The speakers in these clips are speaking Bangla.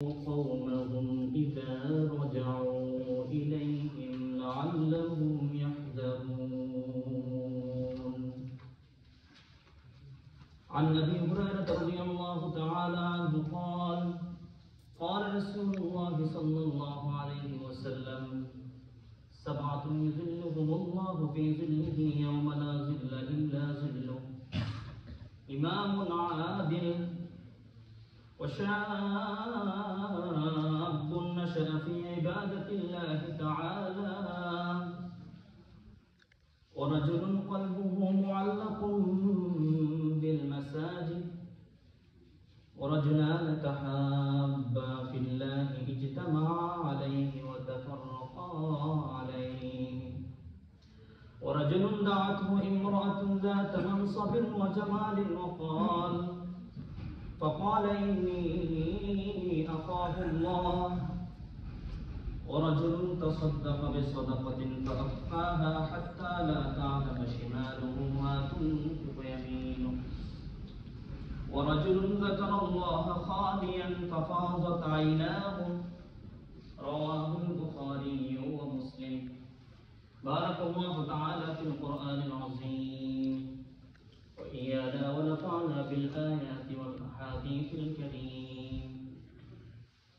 قومهم إذا رجعوا إليهم لعلهم يحذرون. عن أبي هريرة رضي الله تعالى عنه قال قال رسول الله صلى الله عليه وسلم: سبعة يظلهم الله في ظله يوم لا ظل إلا ظله: إمام عادل، وشاب نشأ في عبادة الله تعالى، ورجل قلبه معلق بالمساجد، ورجلان تحابا في الله اجتمعا عليه وتفرقا عليه، ورجل دعته امرأة ذات منصب وجمال فقال إني أخاف الله، ورجل تصدق بصدقة فأخفاها حتى لا تعلم شماله ما تنفق يمينه، ورجل ذكر الله خاليا ففاضت عيناه. رواه البخاري ومسلم. بارك الله تعالى في القرآن العظيم وإيانا ونفعنا بالآيات والأحاديث الكريم.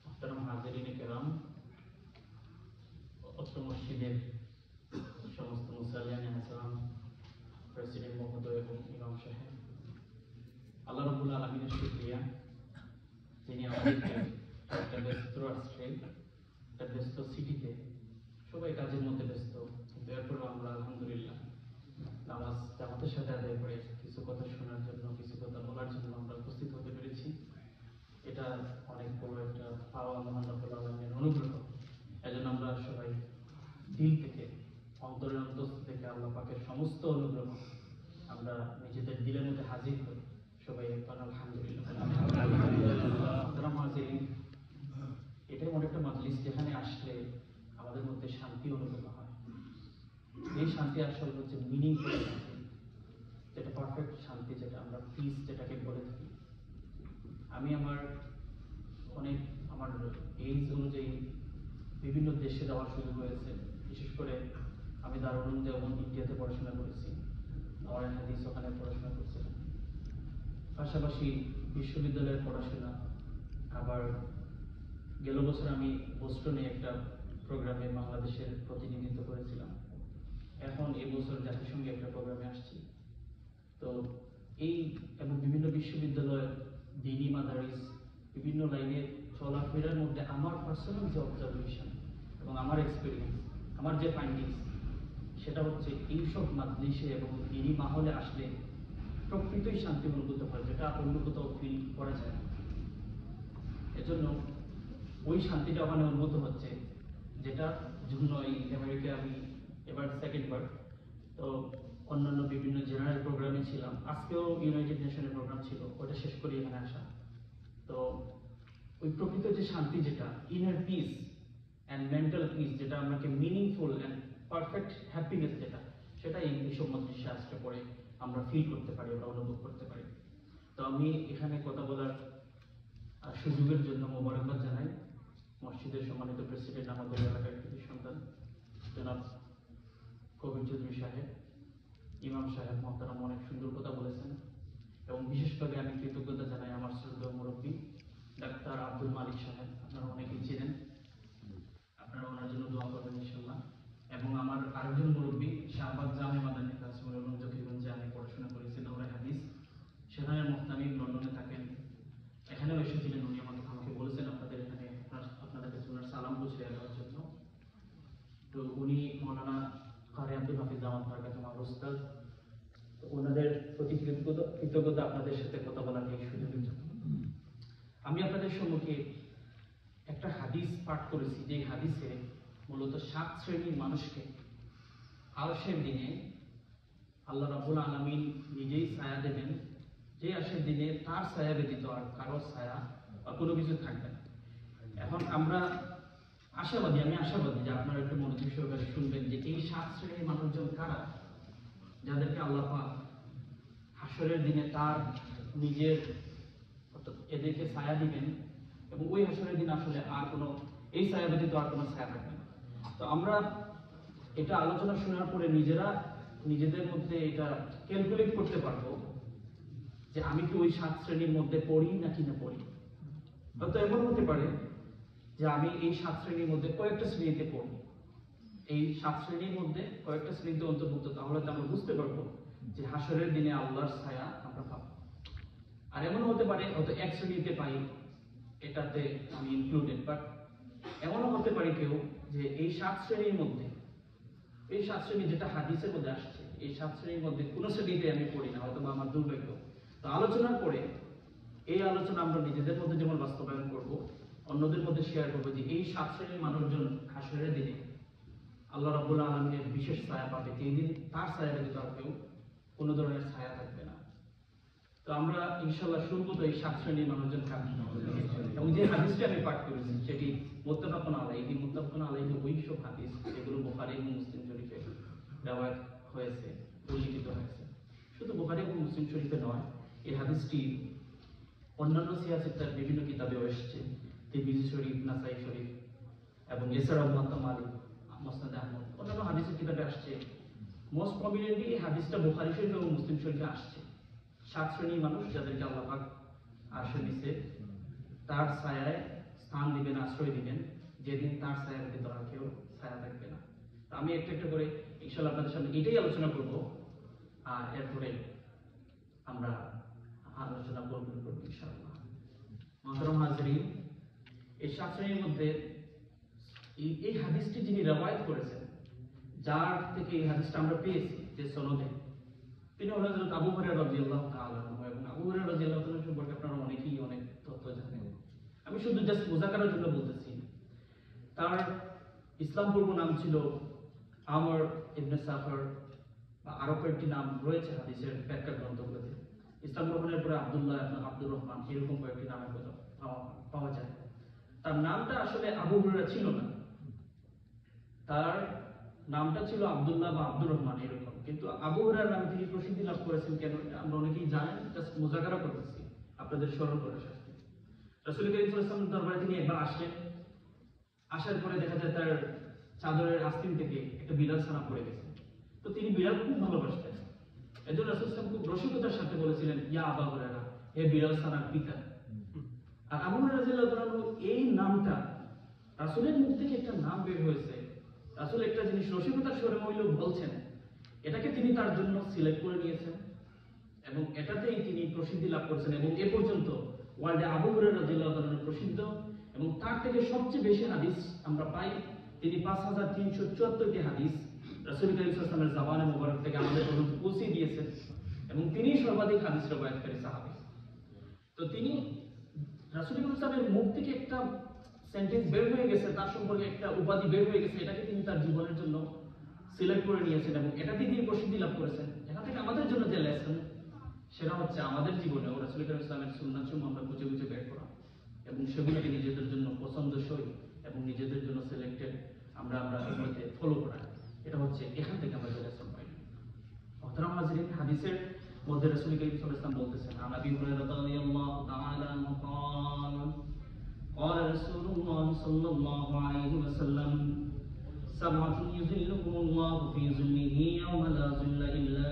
محترم حاضرین کرام، অত্র মসজিদের সমস্ত মুসাল্লিয়ান আযম, প্রেসিডেন্ট মহোদয় এবং ইমাম সাহেব, আল্লাহ রাব্বুল আলামিনের শুকরিয়া, তিনি আমাদেরকে একটা ব্যস্ত রাষ্ট্রে, একটা ব্যস্ত সিটিতে, সবাই কাজের মধ্যে ব্যস্ত, কিন্তু এরপরেও আমরা আলহামদুলিল্লাহ নামাজ জামাতের সাথে আদায় করে কিছু কথা শোনার জন্য, কিছু কথা বলার জন্য আমরা উপস্থিত হতে পেরেছি। এটা অনেক বড় একটা পাওয়া, মহান রব্বুল আলামিনের অনুগ্রহ। এজন্য আমরা সবাই দিল থেকে, অন্তরের অন্তস্থ থেকে আল্লাহ পাকের সমস্ত অনুগ্রহ আমরা নিজেদের দিলের মধ্যে হাজির করি। সবাই আলহামদুলিল্লাহ। এটাই এমন একটা মাজলিস যেখানে আসলে আমাদের মধ্যে শান্তি অনুভূত হয়। এই শান্তি আসলে হচ্ছে মিনিংফুল শান্তি, যেটা পারফেক্ট শান্তি, যেটা আমরা পিস যেটাকে বলে থাকি। আমি আমার এইজ অনুযায়ী বিভিন্ন দেশে যাওয়ার সুযোগ হয়েছে। বিশেষ করে আমি দারুল উলুম দেওবন্দ ইন্ডিয়াতে পড়াশোনা করেছি, নওয়ার হাদিস ওখানে পড়াশোনা করছিলাম, পাশাপাশি বিশ্ববিদ্যালয়ের পড়াশোনা। আবার গেল বছর আমি বোস্টনে একটা প্রোগ্রামে বাংলাদেশের প্রতিনিধিত্ব করেছিলাম। এখন এবছর জাতিসংঘে একটা প্রোগ্রামে আসছি। তো এই এবং বিভিন্ন বিশ্ববিদ্যালয়, দিনী মাদারিস, বিভিন্ন লাইনে চলাফেরার মধ্যে আমার পার্সোনাল যে অবজারভেশন এবং আমার এক্সপিরিয়েন্স, আমার যে ফাইন্ডিংস, সেটা হচ্ছে এইসব মাজলিসে এবং দিনী মাহলে আসলে প্রকৃতই শান্তি অনুভূত হয়, যেটা অন্য কোথাও ফিল করা যায় না। এজন্য ওই শান্তিটা ওখানে অনুভূত হচ্ছে, যেটার জন্য এই আমেরিকা আমি এবার সেকেন্ডবার, তো অন্যান্য বিভিন্ন জেনারেল প্রোগ্রামে ছিলাম। আজকেও ইউনাইটেড নেশনের প্রোগ্রাম ছিল, ওটা শেষ করে এখানে আসা। তো ওই প্রকৃত যে শান্তি, যেটা inner piece and mental peace, যেটা আমাকে মিনিংফুল অ্যান্ড পারফেক্ট হ্যাপিনেস, সেটা এইসব মজলিসে আজকে পরে আমরা ফিল করতে পারি, আমরা অনুভব করতে পারি। তো আমি এখানে কথা বলার সুযোগের জন্য মোবারকবাদ জানাই মসজিদের সম্মানিত প্রেসিডেন্ট, আমাদের এলাকার কৃতি সন্তান জনাব কবির চৌধুরী সাহেব, ইমাম সাহেব মহতারাম অনেক সুন্দর কথা বলেছেন। এবং বিশেষভাবে আমি কৃতজ্ঞতা জানাই আমার শ্রদ্ধেয় মুরব্বী ডাক্তার আব্দুল মালিক সাহেব, আপনারা অনেকেই ছিলেন, আপনারা ওনার জন্য দোয়া করবেন ইনশাআল্লাহ। এবং আমার আরেকজন মুরব্বী শাহবাগ জামে মাদানী কাসিমুল এবং জকিগঞ্জে আমি পড়াশোনা করেছি, নওরাই হাদিস, সেখানে মুফতামিম লন্ডনে থাকেন, এখানেও এসেছিলেন। উনি আমাকে বলেছেন আপনাদের এখানে আপনাদের কাছে ওনার সালাম পৌঁছে দেওয়ার জন্য। তো উনি মৌলানা কারি আব্দুল হাফিজ জামাত মার্কাজ আমার উস্তাদ, তো ওনাদের প্রতি কৃতজ্ঞতা আপনাদের সাথে কথা বলার এই সুযোগের জন্য। আমি আপনাদের সম্মুখে একটা হাদিস পাঠ করেছি, যে হাদিসে মূলত 7 শ্রেণীর মানুষকে আরশের দিনে আল্লাহ রাব্বুল আলামিন নিজেই ছায়া দেবেন, যে আরশের দিনে তার ছায়া ব্যতীত আর কারো ছায়া বা কোনো কিছু থাকবে না। এখন আমরা আশাবাদী, আমি আশাবাদী যে আপনারা একটু মনোযোগ সহকারে শুনবেন যে এই 7 শ্রেণীর মানুষজন কারা, যাদেরকে আল্লাহ পাক হাসরের দিনে তার নিজের এদেরকে ছায়া দিবেন এবং ওই হাসরের দিন আসলে আর কোনো এই ছায়া ব্যতীত আর কোনো ছায়া থাকবে না। তো আমরা এটা আলোচনা শোনার পরে নিজেদের মধ্যে এটা ক্যালকুলেট করতে পারবো যে আমি কি ওই 7 শ্রেণীর মধ্যে পড়ি নাকি না পড়ি। হয়তো এমন হতে পারে যে আমি এই 7 শ্রেণীর মধ্যে কয়েকটা শ্রেণীতে পড়ি, এই 7 শ্রেণীর মধ্যে কয়েকটা শ্রেণীতে অন্তর্ভুক্ত, তাহলে তো আমরা বুঝতে পারবো যে হাসরের দিনে আল্লাহর ছায়া আমরা পাবো। আর এমন হতে পারে হয়তো এক শ্রেণীতে পাই, এটাতে আমি ইনক্লুডেড, বাট এমনও হতে পারে কেউ যে এই 7 শ্রেণীর মধ্যে, এই 7 শ্রেণী যেটা হাদিসের মধ্যে আসছে, এই 7 শ্রেণীর মধ্যে কোনো শ্রেণীতে আমি পড়ি না, হয়তো আমার দুর্ভাগ্য। তো আলোচনার পরে এই আলোচনা আমরা নিজেদের মধ্যে যেমন বাস্তবায়ন করব, অন্যদের মধ্যে শেয়ার করবো যে এই 7 শ্রেণীর মানুষজন হাসরের দিনে আল্লাহ রাব্বুল আলামিনের বিশেষ ছায়া পাবে, যেই দিন তার ছায়া ব্যতীত আর কেউ কোনো ধরনের ছায়া থাকবে না। তো আমরা ইনশাআল্লাহ শুনবো তো এই 7 শ্রেণীর মানুষজন কাকে, এবং যে হাদিসটি আমি পাঠ করেছি সেটি মুত্তাফাকুন আলাইহি, মুত্তাফাকুন আলাইহি ওই সব হাদিস যেগুলো বুখারী এবং মুসলিম শরীফে রওয়ায়াত হয়েছে, উল্লিখিত হয়েছে। শুধু বুখারী এবং মুসলিম শরীফে নয়, এই হাদিসটি অন্যান্য সিয়াসিতার বিভিন্ন কিতাবেও এসেছে, তিরমিজি শরীফ, নাসাই শরীফ এবং এছাড়াও মুওয়াত্তা মালিক, মুসনাদ আহমদ, অন্যান্য হাদিসের কিতাবে আসছে। মোস্ট প্রমিনেন্টলি এই হাদিসটা বুখারী শরীফ এবং মুসলিম শরীফে আসছে। 7 শ্রেণীর মানুষ যাদেরকে আল্লাহ পাক আরশে নিচে তার ছায়ায় স্থান দিবেন, আশ্রয় দিবেন, যেদিন তার ছায়া ব্যতীত আর কেউ ছায়া থাকবে না। তো আমি একটা একটা করে ইনশাআল্লাহ আপনাদের সামনে এটাই আলোচনা করব, আর এরপরে আমরা আলোচনা করব ইনশাআল্লাহ। মুহতারাম হাজিরিন, এই 7 শ্রেণীর মধ্যে এই হাদিসটি যিনি রওয়ায়াত করেছেন, যার থেকে এই হাদিসটা আমরা পেয়েছি যে সনদে, তিনি হলেন হযরত আবু হুরায়রা রাদিয়াল্লাহু তাআলা আনহু। এবং আবু হুরায়রা রাদিয়াল্লাহু তাআলা সম্পর্কে আপনারা অনেকেই অনেক তথ্য জানেন। আমি শুধু জাস্ট মুযাকারার জন্য বলতেছি, তার ইসলাম পূর্ব নাম ছিল আমর ইবনে সাফর, বা আরো কয়েকটি নাম রয়েছে হাদিসের ব্যাখ্যা গ্রন্থগুলোতে। ইসলাম গ্রহণের পরে আব্দুল্লাহ ইবনে আব্দুর রহমান, এরকম কয়েকটি নামের কথা পাওয়া যায়। তার নামটা আসলে আবু হুরায়রা ছিল না, তার নামটা ছিল আব্দুল্লাহ বা আব্দুর রহমান এরকম। কিন্তু আবু হুরায়রা নামে তিনি প্রসিদ্ধি লাভ করেছেন কেন, আমরা অনেকেই জানেন, জাস্ট মুযাকারা করতেছি আপনাদের স্মরণ করার সাথে। রাসূল করিম সাল্লাল্লাহু আলাইহি ওয়াসাল্লামের দরবারে তিনি একবার আসলেন, আসার পরে দেখা যায় তার চাদরের আস্তিন থেকে একটা বিড়াল ছানা পড়ে গেছে। তো তিনি বিড়াল খুব ভালোবাসতেন, এজন্য রাসূল সাল্লাল্লাহু আলাইহি ওয়াসাল্লাম খুব রসিকতার সাথে বলেছিলেন, ইয়া আবা হুরায়রা, হে বিড়াল ছানার পিতা। আর আবু হুরায়রা রাদিয়াল্লাহু তাআলা এই নামটা, রাসূলের মুখ থেকে একটা নাম বের হয়েছে, রাসূল একটা জিনিস রসিকতার স্বরে হইলেও বলছেন, এটাকে তিনি তার জন্য সিলেক্ট করে নিয়েছেন এবং এটাতেই তিনি প্রসিদ্ধি লাভ করেছেন। এবং এ পর্যন্ত ওয়ার্ল্ডে আবু হুরায়রা রাদিয়াল্লাহু তাআলা প্রসিদ্ধ, এবং তার থেকে সবচেয়ে বেশি হাদিস আমরা পাই। তিনি 5374টি হাদিস রাসূল করিম সাল্লাল্লাহু আলাইহি ওয়াসাল্লামের জাবানে মুবারক থেকে আমাদের পর্যন্ত পৌঁছে দিয়েছেন, এবং তিনি সর্বাধিক হাদিস রওয়ায়াতকারী সাহাবী। তো তিনি রাসূল করিম সাল্লাল্লাহু আলাইহি ওয়াসাল্লামের মুখ থেকে একটা সেন্টেন্স বের হয়ে গেছে, তার সম্পর্কে একটা উপাধি বের হয়ে গেছে, এটাকে তিনি তার জীবনের জন্য সিলেক্ট করে নিয়েছেন এবং এটাতে তিনি প্রসিদ্ধি লাভ করেছেন। এখান থেকে আমাদের জন্য যে লেসন, সেটা হচ্ছে আমাদের জীবনেও রাসূল করিম সাল্লাল্লাহু আলাইহি ওয়াসাল্লামের সুন্নাতসমূহ আমরা খুঁজে খুঁজে বের করা এবং সেগুলোকে নিজেদের জন্য পছন্দসই এবং নিজেদের জন্য সিলেক্টেড আমরা এগুলোতে ফলো করা। এটা হচ্ছে এখান থেকে আমরা যে লেসন পাই। মুহতারাম হাজিরিন, হাদিসের মধ্যে রাসূল করিম সাল্লাল্লাহু আলাইহি ওয়াসাল্লাম বলতেছেন, আবু হুরায়রা রাদিয়াল্লাহু তাআলা আনহু قال قال رسول الله صلى الله عليه وسلم سبعة يظلهم الله في ظله يوم لا ظل إلا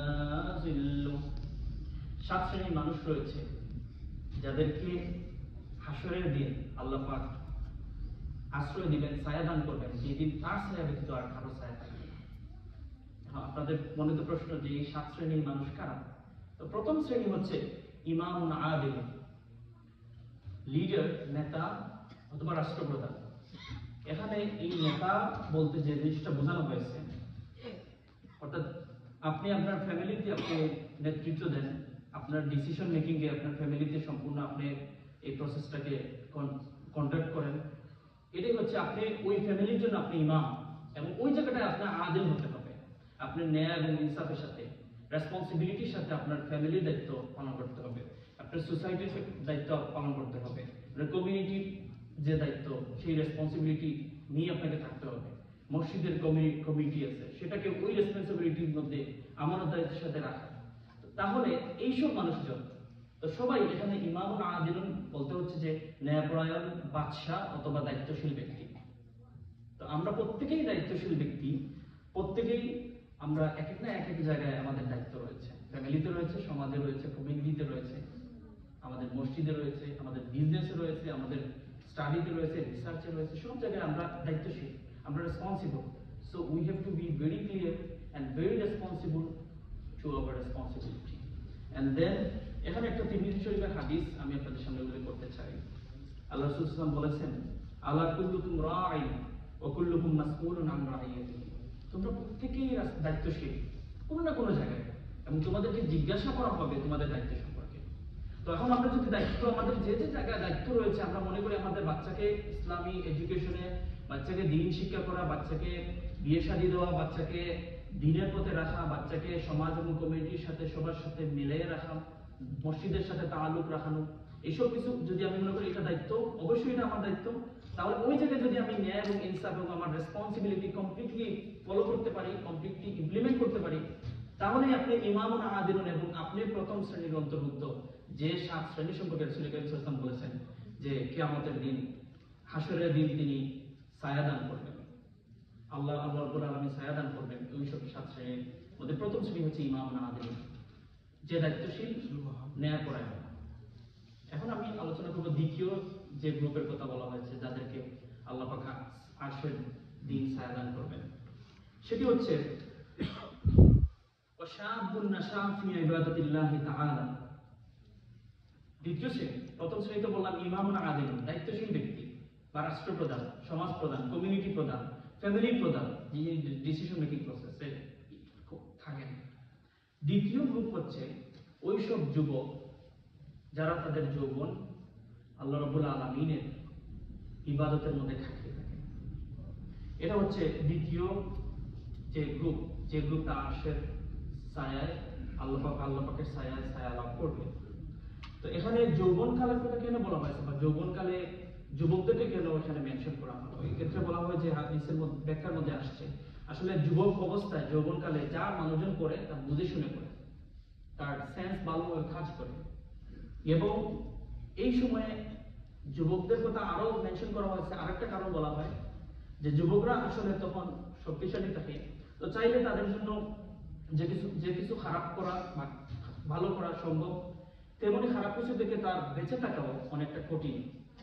ظله। 7 শ্রেণীর মানুষ রয়েছে যাদেরকে হাসরের দিন আল্লাহ পাক আশ্রয় দিবেন, ছায়া দান করবেন, যেদিন তার ছায়া ব্যতীত আর কারো ছায়া থাকবে না। আপনাদের মনে তো প্রশ্ন যে এই 7 শ্রেণীর মানুষ কারা? তো প্রথম শ্রেণী হচ্ছে ইমামুন আদিল, লিডার, নেতা অথবা রাষ্ট্রপ্রধান। এখানে এই নেতা বলতে যে জিনিসটা বোঝানো হয়েছে, অর্থাৎ আপনি আপনার ফ্যামিলিতে আপনি নেতৃত্ব দেন, আপনার ডিসিশন মেকিংয়ে আপনার ফ্যামিলিতে সম্পূর্ণ আপনি এই প্রসেসটাকে কন্ডাক্ট করেন। এটাই হচ্ছে আপনি ওই ফ্যামিলির জন্য আপনি ইমাম, এবং ওই জায়গাটায় আপনার আদিল হতে হবে। আপনি ন্যায় এবং ইনসাফের সাথে, রেসপন্সিবিলিটির সাথে আপনার ফ্যামিলির দায়িত্ব পালন করতে হবে, আপনার সোসাইটির দায়িত্ব পালন করতে হবে, আপনার কমিউনিটির যে দায়িত্ব সেই রেসপন্সিবিলিটি নিয়ে আপনাকে থাকতে হবে। মসজিদের কমিটি আছে, সেটাকে ওই রেসপন্সিবিলিটির মধ্যে আমানতদারিত্বের সাথে রাখা। তাহলে এইসব মানুষজন তো সবাই এখানে ইমামুন আদিলুন বলতে হচ্ছে যে ন্যায়পরায়ণ বাদশাহ অথবা দায়িত্বশীল ব্যক্তি। তো আমরা প্রত্যেকেই দায়িত্বশীল ব্যক্তি, প্রত্যেকেই আমরা এক এক না এক এক জায়গায় আমাদের দায়িত্ব রয়েছে, ফ্যামিলিতে রয়েছে, সমাজে রয়েছে, কমিউনিটিতে রয়েছে, আমাদের মসজিদে রয়েছে, আমাদের বিজনেসে রয়েছে, আমাদের স্টাডিতে রয়েছে, রিসার্চে রয়েছে, সব জায়গায় আমরা দায়িত্বশীল, আমরা responsible. So we have to be very clear and very responsible to our responsibility. And then এখানে একটা তিরমিজি শরীফের হাদিস আমি আপনাদের সামনে উল্লেখ করতে চাই। আল্লাহ রাসূল সাল্লাল্লাহু আলাইহি ওয়াসাল্লাম বলেছেন, আলা কুল্লুকুম রাঈন ওয়া কুল্লুকুম মাসউলুন আন রাঈয়াতিহি। তোমরা প্রত্যেকেই দায়িত্বশীল কোনো না কোনো জায়গায়, এবং তোমাদেরকে জিজ্ঞাসা করা হবে তোমাদের দায়িত্ব সম্পর্কে। তো এখন আমরা যদি দায়িত্ব, আমাদের যে যে জায়গায় দায়িত্ব রয়েছে, আমরা মনে করি আমাদের বাচ্চাকে ইসলামী এডুকেশনে, বাচ্চাকে দ্বীন শিক্ষা করা, বাচ্চাকে বিয়ে শাদী দেওয়া, বাচ্চাকে দ্বীনের পথে রাখা, বাচ্চাকে সমাজ এবং কমিউনিটির সাথে সবার সাথে মিলিয়ে রাখা, মসজিদের সাথে তাআল্লুক রাখানো, এইসব কিছু যদি আমি মনে করি এটা দায়িত্ব, অবশ্যই এটা আমার দায়িত্ব, তাহলে ওই জায়গায় যদি আমি ন্যায় এবং ইনসাফ এবং আমার রেসপন্সিবিলিটি কমপ্লিটলি ফলো করতে পারি, কমপ্লিটলি ইমপ্লিমেন্ট করতে পারি, তাহলেই আপনি ইমামুন আদিলুন এবং আপনি প্রথম শ্রেণীর অন্তর্ভুক্ত, যে 7 শ্রেণী সম্পর্কে রাসূল করিম সাল্লাল্লাহু আলাইহি ওয়াসাল্লাম বলেছেন যে কিয়ামতের দিন, হাসরের দিন তিনি ছায়াদান করবেন, আল্লাহ রাব্বুল আলামিন ছায়াদান করবেন। ওই সব 7 শ্রেণীর মধ্যে প্রথম শ্রেণী হচ্ছে ইমামুন আদিলুন, যে দায়িত্বশীল, ন্যায়পরায়ণ। এখন আমি আলোচনা করব দ্বিতীয় যে গ্রুপের কথা বলা হয়েছে, যাদেরকে আল্লাহ পাক আরশের দিন ছায়াদান করবেন, সেটি হচ্ছে ওয়াশাবুন নাশা ফি ইবাদাতিল্লাহি তাআলা। দ্বিতীয় শ্রেণী, প্রথম শ্রেণীতে বললাম ইমামুন আদিলুন, দায়িত্বশীল ব্যক্তি বা রাষ্ট্রপ্রধান, সমাজ প্রধান, কমিউনিটি প্রধান, ফ্যামিলি প্রধান, যিনি ডিসিশন মেকিং প্রসেসে থাকেন। দ্বিতীয় গ্রুপ হচ্ছে ওইসব যুবক যারা তাদের যৌবন আল্লাহ রাব্বুল আলামিনের ইবাদতের মধ্যে খাটিয়ে থাকে। এটা হচ্ছে দ্বিতীয় যে গ্রুপ, যে গ্রুপটা আরশের ছায়ায়, আল্লাহ পাকের ছায়ায় ছায়া লাভ করবে। তো এখানে যৌবনকালের কথা কেন বলা হয়েছে, বা যৌবনকালে যুবকদেরকে কেন এখানে মেনশন করা হলো? এই ক্ষেত্রে বলা হয় যে হাদিসের মধ্যে, ব্যাখ্যার মধ্যে আসছে, আসলে যুবক অবস্থায় যৌবনকালে যা মানুষজন করে তা বুঝে শুনে করে, তার সেন্স ভালোভাবে কাজ করে, এবং এই সময়ে যুবকদের কথা আরো মেনশন করা হয়েছে। আরেকটা কারণ বলা হয় যে যুবকরা আসলে তখন শক্তিশালী থাকে, তো চাইলে তাদের জন্য যে কিছু খারাপ করা বা ভালো করা সম্ভব, তেমনি খারাপ কিছু থেকে তার বেঁচে থাকাও অনেকটা কঠিন।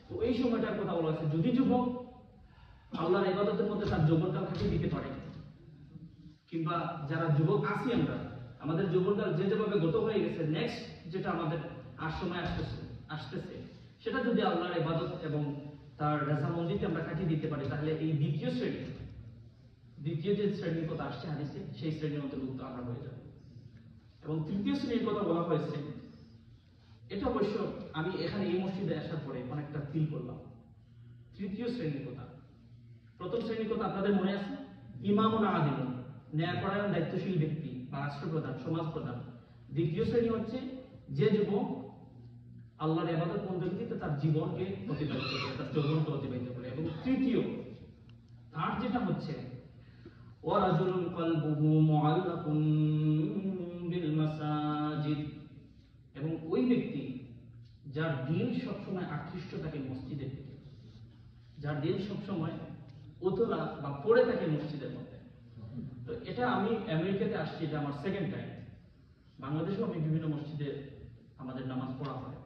তো এই সময়টার কথা বলা হয়েছে, যদি যুবক আল্লাহর ইবাদতের মধ্যে তার যৌবনকাল খাটিয়ে দিতে পারে, কিংবা যারা যুবক আছি আমরা, আমাদের যৌবনকাল যে যেভাবে গত হয়ে গেছে, নেক্সট যেটা আমাদের আর সময় আসতেছে সেটা যদি আল্লাহর ইবাদত এবং তার রাজামন্দিতে আমরা কাটিয়ে দিতে পারি, তাহলে এই দ্বিতীয় যে শ্রেণীর কথা আসছে হাদিসে, সেই শ্রেণীর অন্তর্ভুক্ত আমরা হয়ে যাব। এবং তৃতীয় শ্রেণীর কথা বলা হয়েছে, এটা অবশ্য আমি এখানে এই মসজিদে আসার পরে অনেকটা ফিল করলাম। তৃতীয় শ্রেণীর কথা, প্রথম শ্রেণীর কথা আপনাদের মনে আছে, ইমামুন আদিলুন, ন্যায়পরায়ণ দায়িত্বশীল ব্যক্তি বা রাষ্ট্রপ্রধান, সমাজ প্রধান। দ্বিতীয় শ্রেণী হচ্ছে যে যুবক আল্লাহর ইবাদত বন্দেগীতে তার জীবনকে অতিবাহিত করে, তার যৌবনকে অতিবাহিত করে। এবং তৃতীয়, তার যেটা হচ্ছে ওয়ারাজুলুন কলবুহু মুআল্লাকুন বিল মাসাজিদ, এবং ওই ব্যক্তি যার দিল সবসময় আকৃষ্ট থাকে মসজিদের দিকে, যার দিল সবসময় উতলা বা পড়ে থাকে মসজিদের মধ্যে। তো এটা আমি আমেরিকাতে আসছি, এটা আমার সেকেন্ড টাইম। বাংলাদেশেও আমি বিভিন্ন মসজিদে আমাদের নামাজ পড়া হয়,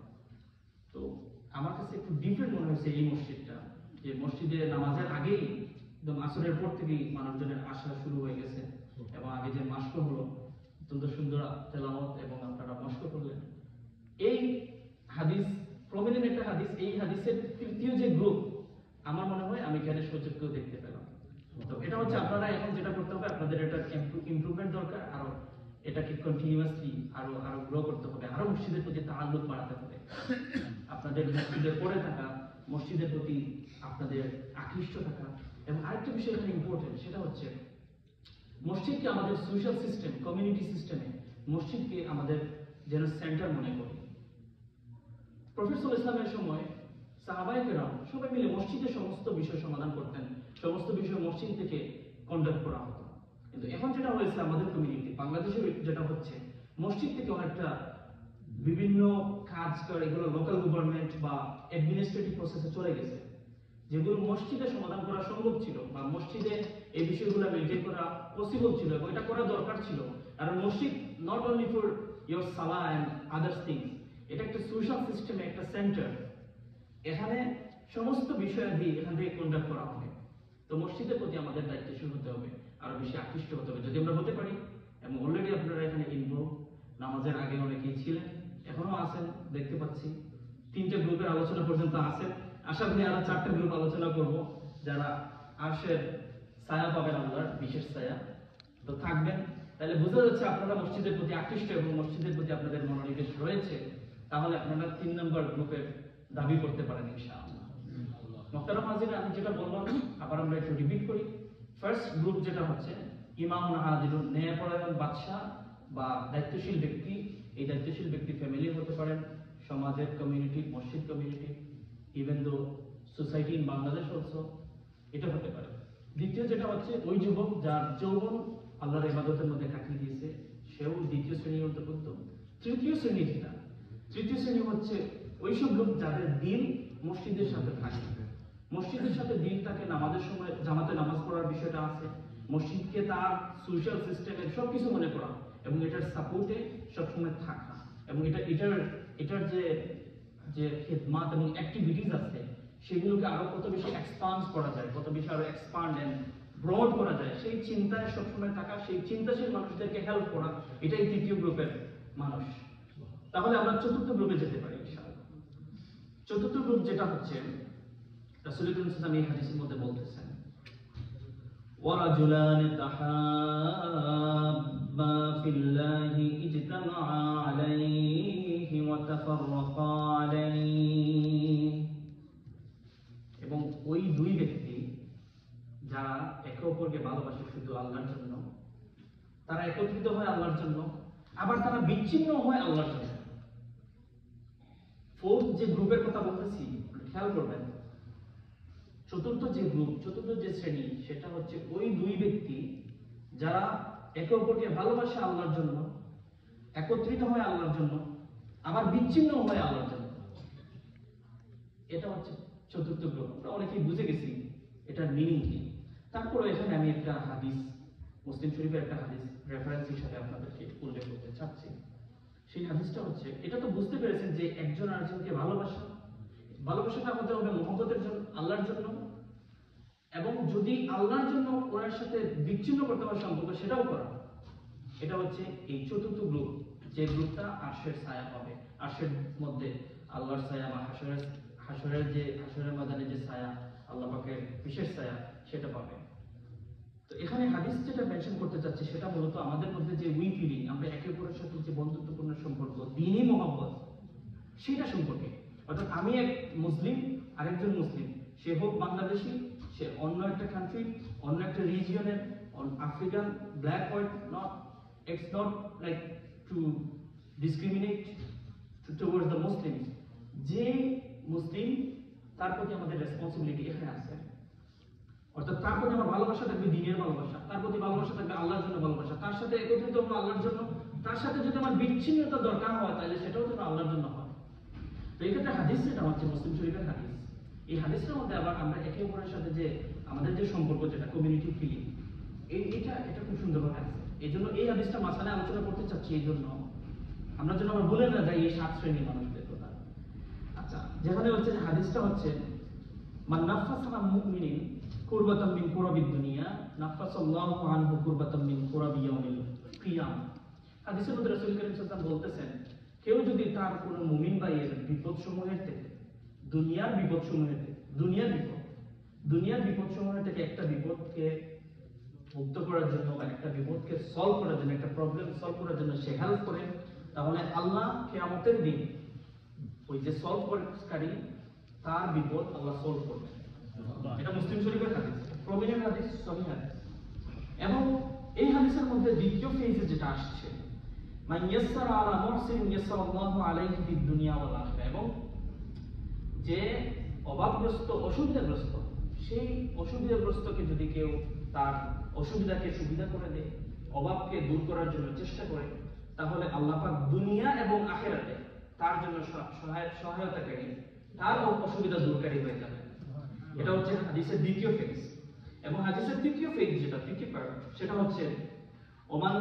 তো আমার কাছে একটু ডিফারেন্ট মনে হয়েছে এই মসজিদটা, যে মসজিদে নামাজের আগেই একদম আসরের পর থেকেই মানুষজনের আসা শুরু হয়ে গেছে, এবং আগে যে মাস্ক হলো অত্যন্ত সুন্দর তেলাওয়াত, এবং আপনারা মাস্ক করলেন। এই হাদিস প্রমিনেন্ট একটা হাদিস, এই হাদিসের তৃতীয় যে গ্রুপ, আমার মনে হয় আমি এখানে সৌচককেও দেখতে পেলাম। তো এটা হচ্ছে আপনারা এখন যেটা করতে হবে, আপনাদের এটা ইমপ্রুভমেন্ট দরকার, আরো এটাকে কন্টিনিউয়াসলি আরো গ্রো করতে হবে, আরো মসজিদের প্রতি তাআল্লুক বাড়াতে হবে, আপনাদের মসজিদে পড়ে থাকা, মসজিদের প্রতি আপনাদের আকৃষ্ট থাকা। এবং আরেকটা বিষয় এখানে ইম্পর্টেন্ট, সেটা হচ্ছে মসজিদকে আমাদের সোশ্যাল সিস্টেম, কমিউনিটি সিস্টেমে মসজিদকে আমাদের যেন সেন্টার মনে করি। প্রফেট সাল্লাল্লাহু আলাইহি ওয়াসাল্লামের সময় সাহাবায়ে কেরাম সবাই মিলে মসজিদের সমস্ত বিষয় সমাধান করতেন, সমস্ত বিষয় মসজিদ থেকে কন্ডাক্ট করা হতো। কিন্তু এখন যেটা হয়েছে আমাদের কমিউনিটি, বাংলাদেশে যেটা হচ্ছে, মসজিদ থেকে অনেকটা বিভিন্ন কাজ করে, এগুলো লোকাল গভর্নমেন্ট বা অ্যাডমিনিস্ট্রেটিভ প্রসেসে চলে গেছে, যেগুলো মসজিদে সমাধান করা সম্ভব ছিল বা মসজিদে এই বিষয়গুলো মেনটেন করা পসিবল ছিল এবং এটা করা দরকার ছিল। কারণ মসজিদ not only for your Salah and others things, এটা একটা সোশ্যাল সিস্টেমে একটা সেন্টার, এখানে সমস্ত বিষয়াদি এখান থেকে কন্ডাক্ট করা হবে। তো মসজিদের প্রতি আমাদের দায়িত্বশীল হতে হবে, আরো বেশি আকৃষ্ট হতে হবে যদি আমরা হতে পারি। এবং অলরেডি আপনারা এখানে ইনভলভ, নামাজের আগে অনেকেই ছিলেন, এখনো আছেন দেখতে পাচ্ছি। 3টে গ্রুপের আলোচনা পর্যন্ত আছেন, আশা করি আরো 4টে গ্রুপ আলোচনা করব, যারা আরশের ছায়া পাবেন, আল্লাহর বিশেষ ছায়া, তো থাকবেন। তাহলে বোঝা যাচ্ছে আপনারা মসজিদের প্রতি আকৃষ্ট এবং মসজিদের প্রতি আপনাদের মনোনিবেশ রয়েছে, তাহলে আপনারা 3 নম্বর গ্রুপের দাবি করতে পারেন ইনশাআল্লাহ। মুহতারাম হাজির, আমি যেটা বললাম আবার আমরা একটু রিপিট করি। ফার্স্ট গ্রুপ যেটা হচ্ছে ইমামুন আদিলুন, ন্যায়পরায়ণ বাদশা বা দায়িত্বশীল ব্যক্তি। এই দায়িত্বশীল ব্যক্তি ফ্যামিলি হতে পারেন, সমাজের কমিউনিটি, মসজিদ community, even though society in Bangladesh also, এটা হতে পারে। দ্বিতীয় যেটা হচ্ছে ওই যুবক যার যৌবন আল্লাহর ইবাদতের মধ্যে কাটিয়ে দিয়েছে, সেও দ্বিতীয় শ্রেণীর অন্তর্ভুক্ত। তৃতীয় শ্রেণী যেটা, তৃতীয় শ্রেণী হচ্ছে ওইসব লোক যাদের দিন মসজিদের সাথে থাকে, মসজিদের সাথে দিন তাকে নামাজের সময় জামাতে নামাজ পড়ার বিষয়টা আছে, মসজিদকে তার সোশ্যাল সিস্টেমের সবকিছু মনে করা এবং এটার সাপোর্টে সবসময় থাকা, এবং এটার যে যে খিদমাত এবং অ্যাক্টিভিটিস আছে সেগুলোকে আরো কত বেশি এক্সপান্ড করা যায়, কত বেশি আরো এক্সপান্ড এন্ড ব্রড করা যায়, সেই চিন্তায় সবসময় থাকা, সেই চিন্তাশীল মানুষদেরকে হেল্প করা, এটাই তৃতীয় গ্রুপের মানুষ। তাহলে আমরা চতুর্থ গ্রুপে যেতে পারি ইনশাআল্লাহ। চতুর্থ গ্রুপ যেটা হচ্ছে রাসূল করিম সাল্লাল্লাহু আলাইহি হাদিসের মধ্যে বলতেছেন, ওয়ারাজুলান তাহাব্বা ফিল্লাহি ইজতামা আলাইহি ওয়া তাফাররাকা আলাইহি। এবং ওই দুই ব্যক্তি যারা একে অপরকে ভালোবাসে শুধু আল্লাহর জন্য, তারা একত্রিত হয় আল্লাহর জন্য, আবার তারা বিচ্ছিন্ন হয় আল্লাহর জন্য। ফোর্থ যে গ্রুপের কথা বলতেছি খেয়াল করবেন, চতুর্থ যে গ্রুপ, চতুর্থ যে শ্রেণী, সেটা হচ্ছে ওই দুই ব্যক্তি যারা একে অপরকে ভালোবাসে আল্লাহর জন্য, একত্রিত হয় আল্লাহর জন্য, আবার বিচ্ছিন্ন হয় আল্লাহর জন্য। এটা হচ্ছে চতুর্থ গ্রুপ। আমরা অনেকেই বুঝে গেছি এটার মিনিং কি। তারপরে এখানে আমি একটা হাদিস, মুসলিম শরীফের একটা হাদিস রেফারেন্স হিসাবে আপনাদেরকে উল্লেখ করতে চাচ্ছি। সেই হাদিসটা হচ্ছে, এটা তো বুঝতে পেরেছেন যে একজন আরেকজনকে ভালোবাসা, ভালোবাসাটা হতে হবে মহব্বতের জন্য, আল্লাহর জন্য, এবং যদি আল্লাহর জন্য ওনার সাথে বিচ্ছিন্ন করতে হয় সম্পর্ক, সেটাও করা। এটা হচ্ছে এই চতুর্থ গ্রুপ, যে গ্রুপটা আরশের ছায়া পাবে। আরশের মধ্যে আল্লাহর ছায়া বা হাশরের ময়দানে যে ছায়া, আল্লাহ পাকের বিশেষ ছায়া, সেটা পাবে। তো এখানে হাদিস যেটা মেনশন করতে চাচ্ছি সেটা মূলত আমাদের মধ্যে যে উই ফিলিং, আমরা একে অপরের সাথে যে বন্ধুত্বপূর্ণ সম্পর্ক, দ্বীনি মহব্বত, সেটা সম্পর্কে। অর্থাৎ আমি এক মুসলিম, আরেকজন মুসলিম, সে হোক বাংলাদেশি, সে অন্য একটা কান্ট্রি, অন্য একটা রিজিয়নের, African, black, white, not, it's not like to discriminate towards the Muslims. যে মুসলিম, তার প্রতি আমাদের রেসপন্সিবিলিটি এখানে আছে। অর্থাৎ তার প্রতি আমার ভালোবাসা থাকবে দ্বীনের ভালোবাসা, তার প্রতি ভালোবাসা থাকবে আল্লাহর জন্য ভালোবাসা, তার সাথে একত্রিত হবো আল্লাহর জন্য। তার সাথে যদি আমার বিচ্ছিন্নতা দরকার হয় তাহলে সেটাও যেন আল্লাহর জন্য হয়। তো এই ক্ষেত্রে হাদিস যেটা হচ্ছে মুসলিম শরীফের হাদিস, এই হাদিসটার মধ্যে আবার আমরা একে অপরের সাথে যে আমাদের যে সম্পর্ক, যেটা কমিউনিটি ফিলিং, এটা খুব সুন্দরভাবে আছে। এই জন্য এই হাদিসটা মাঝখানে আলোচনা করতে চাচ্ছি, এই জন্য আমরা যেন আমরা ভুলে না যাই এই 7 শ্রেণীর মানুষদের কথা। আচ্ছা, যেখানে হচ্ছে যে হাদিসটা হচ্ছে, মান নাফাসা আন মুমিনিন কুরবাতাম মিন কুরাবিদ দুনিয়া নাফাসাল্লাহু আনহু কুরবাতাম মিন কুরাবি ইয়াউমিল কিয়াম। হাদিসের মধ্যে রাসূল করিম সাল্লাল্লাহু আলাইহি ওয়াসাল্লাম বলতেছেন, কেউ যদি তার কোনো মুমিন ভাইয়ের বিপদসমূহের থেকে, দুনিয়ার বিপদসমূহের থেকে, দুনিয়ার বিপদসমূহের থেকে একটা বিপদকে মুক্ত করার জন্য বা একটা বিপদকে সলভ করার জন্য, একটা প্রবলেম সলভ করার জন্য সে হেল্প করে, তাহলে আল্লাহ কিয়ামতের দিন ওই যে সলভ করকারী, তার বিপদ আল্লাহ সলভ করবে। এটা মুসলিম শরীফের হাদিস, প্রবীণ হাদিস, সহিহ হাদিস। এবং এই হাদিসের মধ্যে দ্বিতীয় ফেজে যেটা আসছে, মান ইয়াসসারা আলা মুহসিন ইয়াসসারাল্লাহু আলাইহি ফিদ দুনিয়া ওয়াল আখিরা, এবং যে অভাবগ্রস্ত, অসুবিধাগ্রস্ত, সেই অসুবিধাগ্রস্তকে যদি কেউ তার অসুবিধাকে সুবিধা করে দেয়, অভাবকে দূর করার জন্য চেষ্টা করে, তাহলে আল্লাহ পাক দুনিয়া এবং আখিরাতে তার জন্য সহায়তাকারী, তার অসুবিধা দূরকারী হয়ে যাবে। এটা হচ্ছে হাদিসের দ্বিতীয় ফেজ। এবং হাদিসের তৃতীয় ফেজ, যেটা তৃতীয় পার্ট, সেটা হচ্ছে ওমান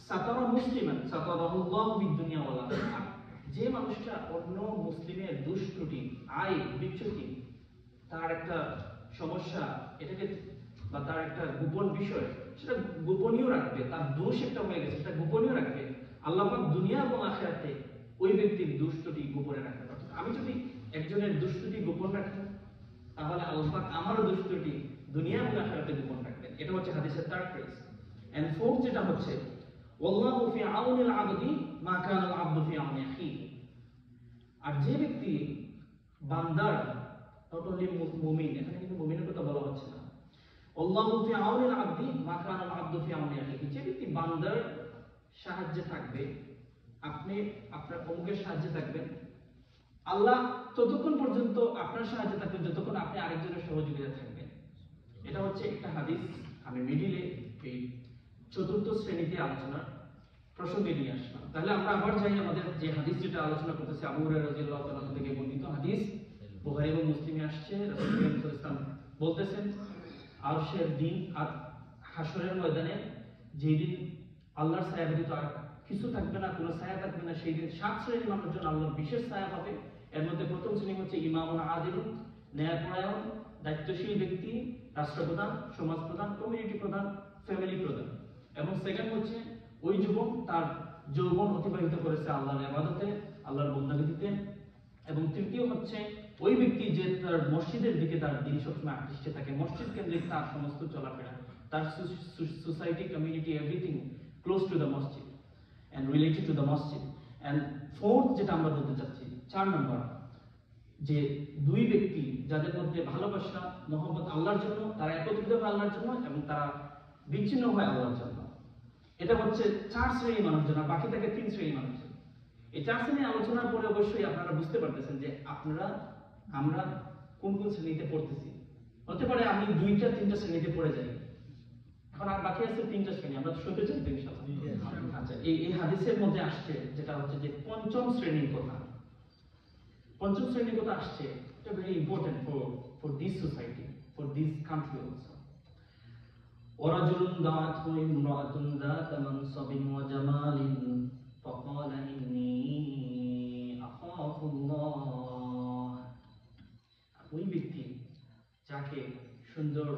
সাতারা মুসলিমান সাতারাহুল্লাহু ফিদ দুনিয়া ওয়াল আখিরাহ। যে মানুষটা অন্য মুসলিমের দুষ্ত্রুটি, আইব, বিচ্যুতি, তার একটা সমস্যা, এটাকে বা তার একটা গোপন বিষয়, সেটা গোপনীয় রাখবে, তার দোষ একটা হয়ে গেছে সেটা গোপনীয় রাখবে, আল্লাহ পাক দুনিয়া এবং আখিরাতে ওই ব্যক্তির দুষ্টটি গোপনে রাখতে পারবে। আমি যদি একজনের দুষ্টটি গোপন রাখি, তাহলে আল্লাহ পাক আমারও দুষ্টটি দুনিয়া এবং আখিরাতে গোপন রাখবেন। এটা হচ্ছে হাদিসের থার্ড ফ্রেজ। এন্ড ফোর্থ যেটা হচ্ছে ওয়াল্লাহু ফি আউনিল আবদি মা কানাল আবদু ফি আউনি আখিহি। আর যে ব্যক্তি বান্দার, নট অনলি মুমিন, এখানে কিন্তু মুমিনের কথা বলা হচ্ছে না, আল্লাহু ফি আউনিল আবদি মা কানাল আবদু ফি আউনি আখিহি। যে ব্যক্তি বান্দার সাহায্যে থাকবে, আপনি আপনার অমুকের সাহায্যে থাকবেন, আল্লাহ ততক্ষণ পর্যন্ত আপনার সাহায্যে থাকবেন যতক্ষণ আপনি আরেকজনের সহযোগিতা থাকবেন। এটা হচ্ছে একটা হাদিস আমি মিডিলে এই চতুর্থ শ্রেণীতে আলোচনা প্রসঙ্গে নিয়ে আসলাম। তাহলে আমরা আবার যাই আমাদের যে হাদিস যেটা আলোচনা করতেছি, আবু হুরায়রা রাদিয়াল্লাহু তাআলা থেকে বর্ণিত হাদিস, বুখারী এবং মুসলিমে আসছে। রাসূল সাল্লাল্লাহু আলাইহি ওয়াসাল্লাম বলতেছেন, আরশের দিন আর হাসরের ময়দানে যেই দিন আল্লাহর ছায়া ব্যতীত আর কিছু থাকবে না, কোনো ছায়া থাকবে না, সেই দিন 7 শ্রেণীর মানুষজন আল্লাহর বিশেষ ছায়া পাবে। এর মধ্যে প্রথম শ্রেণী হচ্ছে ইমামুন আদিলুন, ন্যায়পরায়ণ, দায়িত্বশীল ব্যক্তি, রাষ্ট্রপ্রধান, সমাজ প্রধান, কমিউনিটি প্রধান, ফ্যামিলি প্রধান। এবং সেকেন্ড হচ্ছে ওই যুবক তার যৌবন অতিবাহিত করেছে আল্লাহর ইবাদতে, আল্লাহর বন্দেগীতে। এবং তৃতীয় হচ্ছে ওই ব্যক্তি যে তার মসজিদের দিকে তার দিন সবসময় আকৃষ্ট থাকে, মসজিদ কেন্দ্রিক তার সমস্ত চলাফেরা, তার society, community, everything close to the মসজিদ and related to the masjid. And fourth যেটা আমরা বলতে চাচ্ছি, 4 নম্বর, যে দুই ব্যক্তি যাদের মধ্যে ভালোবাসা, মহব্বত আল্লাহর জন্য, তারা একত্রিত হয় আল্লাহর জন্য এবং তারা বিচ্ছিন্ন হয় আল্লাহর জন্য। এটা হচ্ছে 4 শ্রেণীর মানুষজন, আর বাকি থাকে 3 শ্রেণীর মানুষজন। এই 4 শ্রেণীর আলোচনার পরে অবশ্যই আপনারা বুঝতে পারতেছেন যে আমরা কোন কোন শ্রেণীতে পড়তেছি। হতে পারে আমি 2টা 3টা শ্রেণীতে পড়ে যাই, এখন আর বাকি আছে 3টা শ্রেণী, আমরা শুনতে চাই তো ইনশাআল্লাহ। আচ্ছা, এই হাদিসের মধ্যে আসছে যেটা হচ্ছে যে পঞ্চম শ্রেণীর কথা। পঞ্চম শ্রেণীর কথা আসছে, এটা very important for this society, for this country also. ওয়ারাজুলুন দাআতহু ইমরাআতুন যাত মানসাবিন ওয়া জামালিন ফাকালা ইন্নী আখাফুল্লাহ। ওই ব্যক্তি যাকে সুন্দর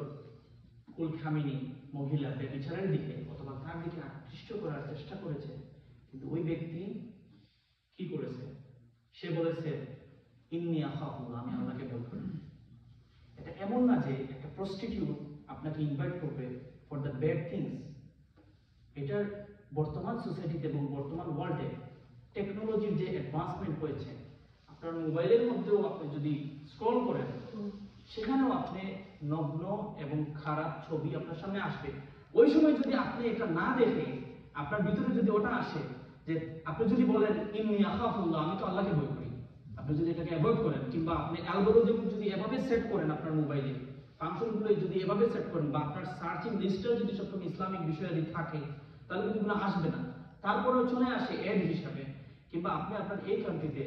কুলখামিনী মহিলা ব্যভিচারের দিকে অথবা তার দিকে আকৃষ্ট করার চেষ্টা করেছে, কিন্তু ওই ব্যক্তি কি করেছে? সে বলেছে ইন্নী আখাফুল্লাহ, আমি আল্লাহকে ভয় করি। এটা এমন না যে একটা প্রস্টিটিউট আপনাকে ইনভাইট করবে ফর দ্য ব্যাড থিংস। এটার বর্তমান সোসাইটিতে এবং বর্তমান ওয়ার্ল্ডে টেকনোলজির যে অ্যাডভান্সমেন্ট হয়েছে, আপনার মোবাইলের মধ্যেও আপনি যদি স্ক্রল করেন, সেখানেও আপনি নগ্ন এবং খারাপ ছবি আপনার সামনে আসবে। ওই সময় যদি আপনি এটা না দেখে আপনার ভিতরে যদি ওটা আসে যে আপনি যদি বলেন ইন্নী আখাফুল্লাহ, আমি তো আল্লাহকে ভয় করি, আপনি যদি এটাকে অ্যাভয়েড করেন, কিংবা আপনি অ্যালগরিদম যদি এভাবে সেট করেন, আপনার মোবাইলে ফাংশনগুলো যদি এভাবে সেট করেন, বা আপনার সার্চিং লিস্টেও যদি সবসময় ইসলামিক বিষয়াদি থাকে, তাহলে কিন্তু এগুলো আসবে না। তারপরেও চলে আসে এড হিসাবে, কিংবা আপনি আপনার এই কান্ট্রিতে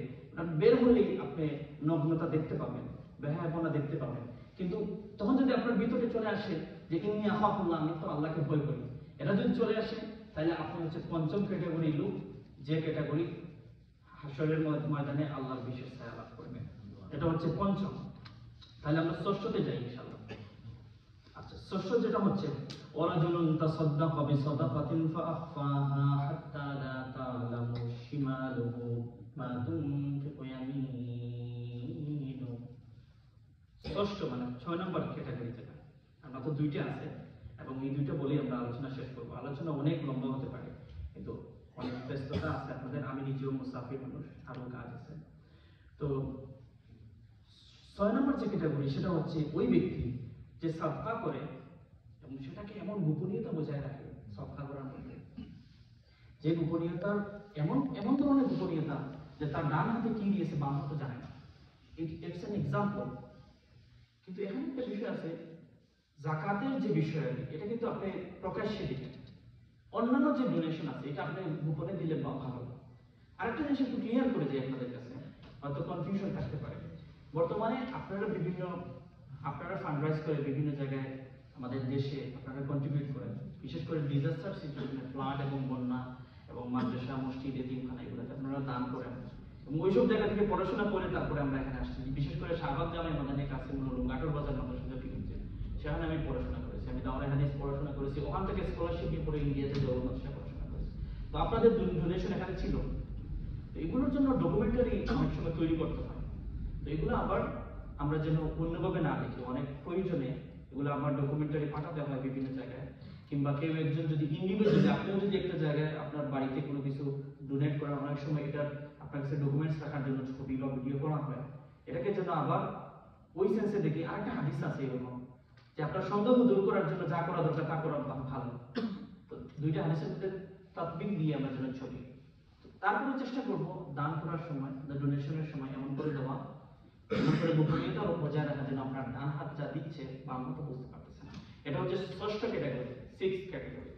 বের হলেই আপনি নগ্নতা দেখতে পাবেন, বেহায়াপনা দেখতে পাবেন। কিন্তু তখন যদি আপনার ভিতরে চলে আসে যে ইন্নী আখাফুল্লাহ, আমি তো আল্লাহকে ভয় করি, এটা যদি চলে আসে, তাহলে আপনি হচ্ছে পঞ্চম ক্যাটাগরি লোক, যে ক্যাটাগরি হাসরের ময়দানে আল্লাহর বিশেষ ছায়া লাভ করবে। এটা হচ্ছে পঞ্চম। তাহলে আমরা ষষ্ঠতে যাই ইনশাআল্লাহ। আচ্ছা, ষষ্ঠ যেটা হচ্ছে ওয়ারাজুলুন তাসাদ্দাকা বিসাদাকাতিন ফাআখফাহা হাত্তা লা তা'লামু শিমালুহু মা তুনফিকু ইয়ামিনুহু। ষষ্ঠ মানে 6 নম্বর ক্যাটাগরি যেটা, আমরা তো 2টা আছে এবং এই 2টা বলেই আমরা আলোচনা শেষ করব। আলোচনা অনেক লম্বা হতে পারে, কিন্তু অনেক ব্যস্ততা আছে আপনাদের, আমি নিজেও মুসাফির মানুষ, আরো কাজ আছে। তো 6 নম্বর যে ক্যাটাগরি, সেটা হচ্ছে ওই ব্যক্তি যে সাদকা করে এবং সেটাকে এমন গোপনীয়তা বজায় রাখে সাদকা করার মধ্যে, যে গোপনীয়তার এমন ধরনের গোপনীয়তা যে তার ডান হাতে কি দিয়েছে বাম হাতে জানে না। It's an example. কিন্তু এখানে একটা বিষয় আছে, যাকাতের যে বিষয়, এটা কিন্তু আপনি প্রকাশ্যে দিবেন। অন্যান্য যে ডোনেশন আছে, এটা আপনি গোপনে দিলে ভালো। আরেকটা জিনিস একটু ক্লিয়ার করে দিই আপনাদের কাছে, হয়তো কনফিউশন থাকতে পারে। বর্তমানে আপনারা ফান্ডরাইজ করে বিভিন্ন জায়গায় আমাদের দেশে আপনারা কন্ট্রিবিউট করেন, বিশেষ করে ডিজাস্টার সিচুয়েশনে, ফ্লাড এবং বন্যা এবং মাদ্রাসা, মসজিদ, এতিমখানা এগুলোতে আপনারা দান করেন এবং ওইসব জায়গা থেকে পড়াশোনা করে তারপরে আমরা এখানে আসছি। বিশেষ করে শাহবাগ জামে মাদানী কাসিমুল গাটর বাজার মাদ্রাসা ফিরুজে, সেখানে আমি পড়াশোনা করেছি। আমি দাওরাই হাদিস পড়াশোনা করেছি, ওখান থেকে স্কলারশিপ নিয়ে পরে ইন্ডিয়াতে দেওয়ার মাদ্রাসায় পড়াশোনা করেছি। তো আপনাদের ডোনেশন এখানে ছিল, তো এগুলোর জন্য ডকুমেন্টারি অনেক সময় তৈরি করতে হয়। তো এগুলো আবার আমরা যেন অন্যভাবে না দেখি, অনেক প্রয়োজনে এগুলো আবার ডকুমেন্টারি পাঠাতে হয় বিভিন্ন জায়গায়, কিংবা কেউ একজন যদি ইন্ডিভিজুয়ালি, আপনিও যদি একটা জায়গায় আপনার বাড়িতে কোনো কিছু ডোনেট করার, অনেক সময় এটা আপনার কাছে ডকুমেন্টস রাখার জন্য ছবি বা ভিডিও করা হয়, এটাকে যেন আবার ওই সেন্সে দেখি। আরেকটা হাদিস আছে এরকম যে আপনার সন্দেহ দূর করার জন্য যা করা দরকার তা করা ভালো। তো দুইটা হাদিসের মধ্যে তাতবিক দিয়ে আমরা যেন ছবি, তারপরে চেষ্টা করব দান করার সময়, ডোনেশনের সময় এমন করে দেওয়া, এমন করে গোপনীয়তা বজায় রাখা যেন আপনার ডান হাত যা দিচ্ছে বাম হাত বুঝতে পারতেছে না। এটা হচ্ছে ষষ্ঠ ক্যাটাগরি, 6th ক্যাটাগরি।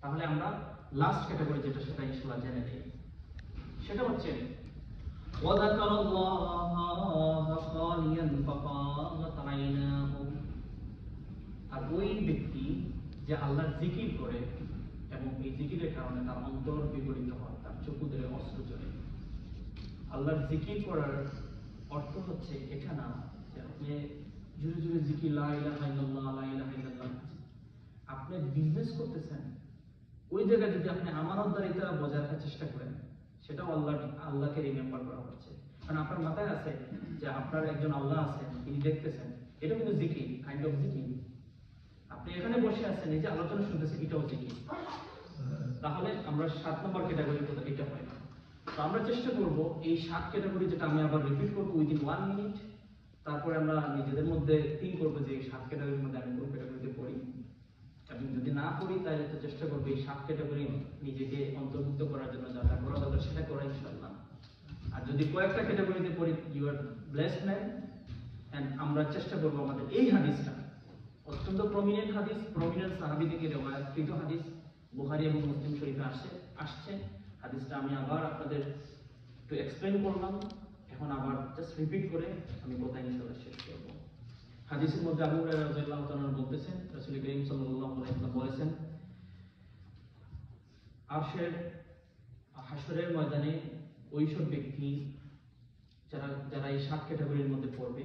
তাহলে আমরা লাস্ট ক্যাটাগরি যেটা, সেটা ইনশাআল্লাহ জেনে নিই। সেটা হচ্ছে ওয়াযাকারাল্লাহা খালিয়ান ফাকাযাত আইনাহু। আর ওই ব্যক্তি যে আল্লাহর জিকির করে এবং এই জিকিরের কারণে তার অন্তর বিগলিত হয়, তার চক্ষু দিয়ে অশ্রু ঝরে। আল্লাহর জিকির করার অর্থ হচ্ছে এটা না যে আপনি জোরে জোরে জিকির লা ইলাহা ইল্লাল্লাহ লা ইলাহা ইল্লাল্লাহ, আপনি বিজনেস করতেছেন, ওই জায়গায় যদি আপনি আমানতদারিতা বজায় রাখার চেষ্টা করেন, সেটাও আল্লাহকে রিমেম্বার করা হচ্ছে। কারণ আপনার মাথায় আছে যে আপনার একজন আল্লাহ আছেন, তিনি দেখতেছেন, এটা কিন্তু জিকির, কাইন্ড অফ জিকির। আপনি এখানে বসে আছেন, এই যে আলোচনা শুনতেছেন, এটাও জিকির। তাহলে আমরা 7 নম্বর ক্যাটাগরি এটা হয় না। তো আমরা চেষ্টা করব এই 7 ক্যাটাগরি, যেটা আমি আবার রিপিট করবো উইদিন 1 মিনিট, তারপরে আমরা নিজেদের মধ্যে থিঙ্ক করবো যে এই 7 ক্যাটাগরির মধ্যে আমি কোন ক্যাটাগরিতে পড়ি, এবং যদি না পড়ি তাহলে তো চেষ্টা করবো এই 7 ক্যাটাগরি নিজেকে অন্তর্ভুক্ত করার জন্য যা যা করা দরকার সেটা করা ইনশাআল্লাহ। আর যদি কয়েকটা ক্যাটাগরিতে পড়ি, you are blessed man. And আমরা চেষ্টা করবো আমাদের এই হাদিসটা অত্যন্ত প্রমিনেন্ট হাদিস, প্রমিনেন্ট সাহাবী থেকে রিওয়ায়াতকৃত হাদিস, বুখারী এবং মুসলিম শরীফে আসছে হাদিসটা। আমি আবার আপনাদের একটু এক্সপ্লেন করলাম, এখন আবার জাস্ট রিপিট করে আমি কথা ইনশাআল্লাহ শেষ করব। হাদিসের মধ্যে আবু হুরায়রা রাদিয়াল্লাহু তাআলা বলতেছেন, রাসূল করিম সাল্লাল্লাহু আলাইহি ওয়াসাল্লাম বলেছেন, হাশরের ময়দানে ওইসব ব্যক্তি যারা এই 7 ক্যাটাগরির মধ্যে পড়বে,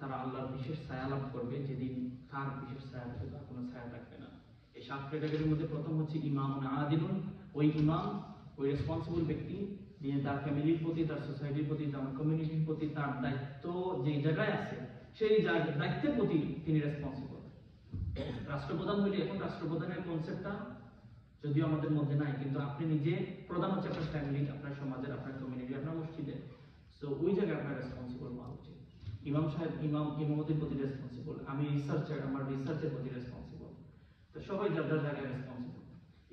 তারা আল্লাহর বিশেষ ছায়া লাভ করবে, যেদিন তার বিশেষ ছায়া থাকবে, তার কোনো ছায়া থাকবে না। এই 7 ক্যাটাগরির মধ্যে প্রথম হচ্ছে ইমামুন আদিলুন। ওই ইমাম, ওই রেসপন্সিবল ব্যক্তি, যিনি তার ফ্যামিলির প্রতি, তার সোসাইটির প্রতি, তার কমিউনিটির প্রতি, তার দায়িত্ব যে জায়গায় আছে সেই দায়িত্বের প্রতি তিনি রেসপন্সিবল। রাষ্ট্রপ্রধান হইলে, এখন রাষ্ট্রপ্রধানের কনসেপ্টটা যদিও আমাদের মধ্যে নাই, কিন্তু আপনি নিজে প্রধান হচ্ছে আপনার ফ্যামিলি, আপনার সমাজের, আপনার কমিউনিটি, আপনার মসজিদে। সো ওই জায়গায় আপনার রেসপন্সিবল হওয়া উচিত। ইমাম সাহেব ইমামতির প্রতি রেসপন্সিবল, আমি রিসার্চার, আমার রিসার্চের প্রতি রেসপন্সিবল। তো সবাই যার যার জায়গায় রেসপন্সিবল।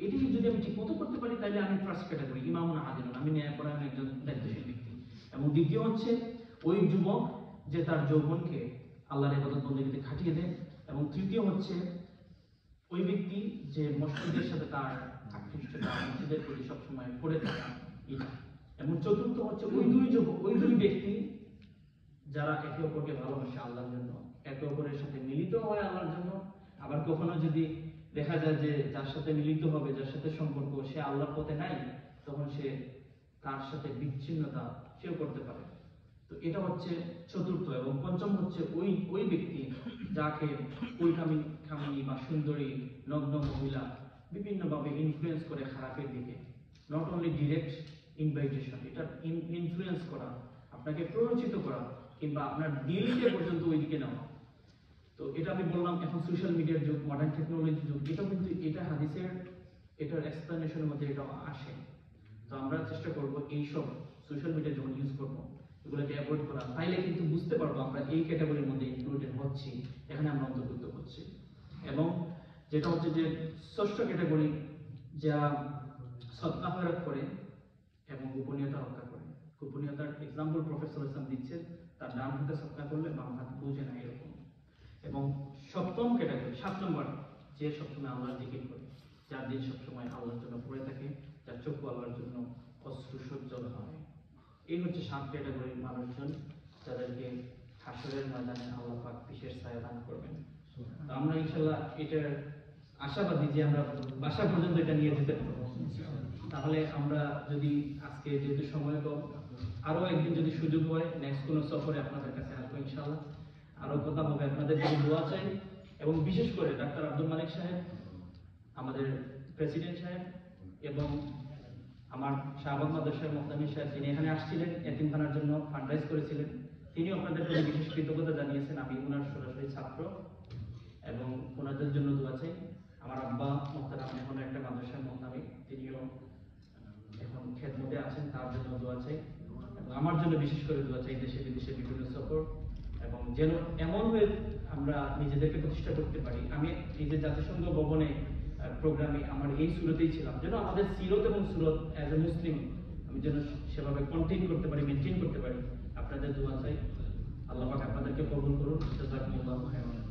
এটি যদি আমি ঠিক মতো করতে পারি, তাহলে আমি ফার্স্ট ক্যাটাগরি, ইমামুন আদিলুন, আমি ন্যায়পরায়ণ একজন দায়িত্বশীল ব্যক্তি। এবং দ্বিতীয় হচ্ছে ওই যুবক যে তার যৌবনকে আল্লাহর ইবাদত বন্দেগীতে খাটিয়ে দেন। এবং তৃতীয় হচ্ছে ওই ব্যক্তি যে মসজিদের সাথে তার আকৃষ্টতা, মসজিদের প্রতি সবসময় পড়ে থাকা এটা। এবং চতুর্থ হচ্ছে ওই দুই ব্যক্তি যারা একে অপরকে ভালোবাসে আল্লাহর জন্য, একে অপরের সাথে মিলিত হয় আল্লাহর জন্য। আবার কখনো যদি দেখা যায় যে যার সাথে মিলিত হবে, যার সাথে সম্পর্ক, সে আল্লাহর পথে নাই, তখন সে তার সাথে বিচ্ছিন্নতা সেও করতে পারে। তো এটা হচ্ছে চতুর্থ। এবং পঞ্চম হচ্ছে ওই ব্যক্তি যাকে ওই কামিনী বা সুন্দরী নগ্ন মহিলা বিভিন্নভাবে ইনফ্লুয়েন্স করে খারাপের দিকে, নট অনলি ডিরেক্ট ইনভাইটেশন, এটা ইনফ্লুয়েন্স করা, আপনাকে প্ররোচিত করা, কিংবা আপনার দিলকে পর্যন্ত ওই দিকে নেওয়া। তো এটা আমি বললাম, এখন সোশ্যাল মিডিয়ার যুগ, মডার্ন টেকনোলজির যুগ, এটা কিন্তু এটা হাদিসের এটার এক্সপ্লেনেশনের মধ্যে এটা আসে। তো আমরা চেষ্টা করব এইসব সোশ্যাল মিডিয়া যখন ইউজ করবো এগুলোকে অ্যাভয়েড করা, তাইলে কিন্তু বুঝতে পারবো আমরা এই ক্যাটাগরির মধ্যে ইনক্লুডেড হচ্ছি, এখানে আমরা অন্তর্ভুক্ত হচ্ছি। এবং যেটা হচ্ছে যে ষষ্ঠ ক্যাটাগরি, যা সদকা খয়রাত করে এবং গোপনীয়তা রক্ষা করে। গোপনীয়তার এক্সাম্পল প্রফেসর ইসলাম দিচ্ছেন, তার ডান হাতে সদকা করলে বাম হাত বুঝে না, এরকম। এবং সপ্তম ক্যাটাগরি, 7 নম্বর, যে সবসময় আল্লাহর জিকির করে, যার দিন সবসময় আল্লাহর জন্য পড়ে থাকে, যার চক্ষু আল্লাহর জন্য অশ্রু সহ্য হয়। এই হচ্ছে 7 ক্যাটাগরির মানুষজন যাদেরকে হাসরের ময়দানে আল্লাহ পাক বিশেষ ছায়া দান করবেন। তো আমরা ইনশাআল্লাহ এটার আশাবাদী যে আমরা বাসা পর্যন্ত এটা নিয়ে যেতে পারবো। তাহলে আমরা যদি আজকে যেহেতু সময় কম, আরো একদিন যদি সুযোগ হয় নেক্সট কোনো সফরে আপনাদের কাছে আসবো ইনশাআল্লাহ, আরো কথা হবে, আপনাদের জন্য দোয়া চাই। এবং বিশেষ করে ডাক্তার আব্দুল মালিক সাহেব, আমাদের প্রেসিডেন্ট সাহেব এবং আমার শাহবাগ মাদ্রাসার মুফতি সাহেব, যিনি এখানে আসছিলেন এতিমখানার জন্য ফান্ডরাইজ করেছিলেন, তিনিও আপনাদের প্রতি বিশেষ কৃতজ্ঞতা জানিয়েছেন। আমি ওনার সরাসরি ছাত্র এবং ওনাদের জন্য দোয়া চাই। আমার আব্বা মোহতারাম এখন একটা মাদ্রাসার মুফতি, তিনিও এখন খেদমতে আছেন, তার জন্য দোয়া চাই। এবং আমার জন্য বিশেষ করে দোয়া চাই, দেশে বিদেশে বিভিন্ন সফর, এবং যেন এমন হয়ে আমরা নিজেদেরকে প্রতিষ্ঠা করতে পারি। আমি এই যে জাতিসংঘ ভবনে প্রোগ্রামে আমার এই সুরতেই ছিলাম, যেন আমাদের সিরত এবং সুরত অ্যাজ এ মুসলিম আমি যেন সেভাবে কন্টিনিউ করতে পারি, মেনটেন করতে পারি। আপনাদের দোয়া চাই। আল্লাহ পাক আপনাদেরকে কবুল করুন। জাযাকুমুল্লাহু খাইরান।